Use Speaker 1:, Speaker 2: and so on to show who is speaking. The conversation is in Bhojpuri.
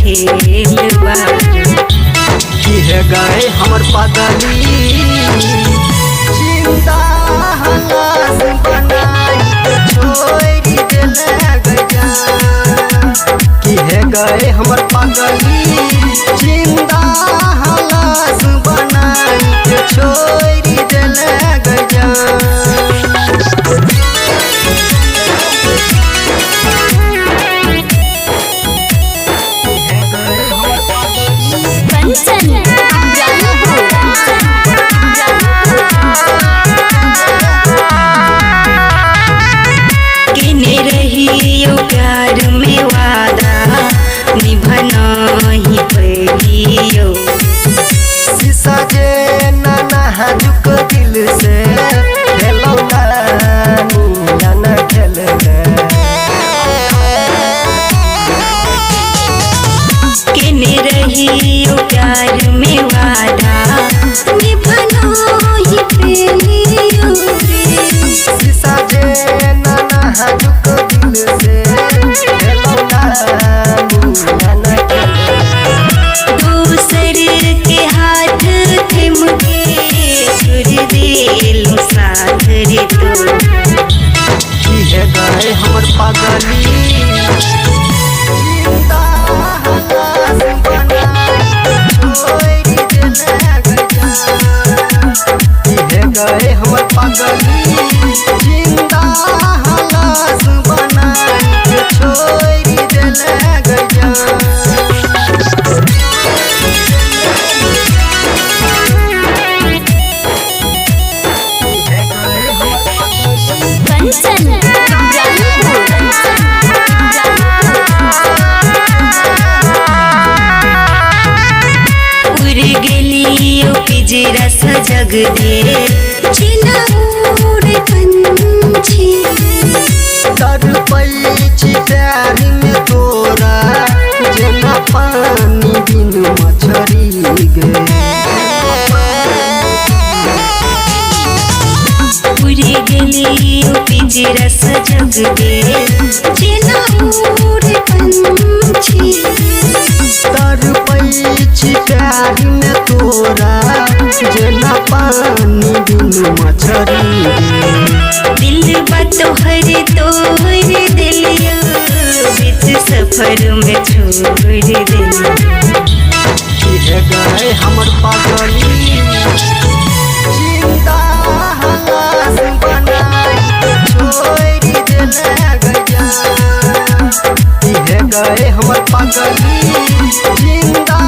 Speaker 1: खेल बा।
Speaker 2: की है गए हमर पागली जिंदा हलास बनाई के छोड़ी देले गया। की है गए हमर पागली जिंदा हलास बनाई के छोड़ी देले गया।
Speaker 1: केने रहियो प्यार में वादा निभना ही पड़ियो।
Speaker 2: शीशा जे नाजुक दिल से खेलो ना खेल
Speaker 1: केने रहियो प्यार में वादा निभना ही पड़ियो।
Speaker 2: शीशा जे नाजुक दिल से खेलो ना खेल।
Speaker 1: दूसर के हाथ थम के छोड़ दिल साथ रे तो।
Speaker 2: की है गए हमर पागली जिंदा हलास बनाई छोड़ी देले गया। की है गए हमर पागली जिंदा हलास बनाई छोड़ी देले गया।
Speaker 1: उड़ गेलियो पिजरा सजग दे छिना उड़ पंछी।
Speaker 2: तर पैछि प्यार में तोरा जेना पानी बिन मछरी गे।
Speaker 1: उड़ गेलियो पिजरा सजग दे छिना उड़ पंछी।
Speaker 2: तर पैछि प्यार में तोरा जेना पानी बिन मछरी गे।
Speaker 1: दिल बतोहर तोहर दिलियो बीच सफर में छोड़ दिलियो।
Speaker 2: की है गए हमर पागली जिंदा हलास बनाई छोड़ी देले गया। की है गए हमर पागली जिंदा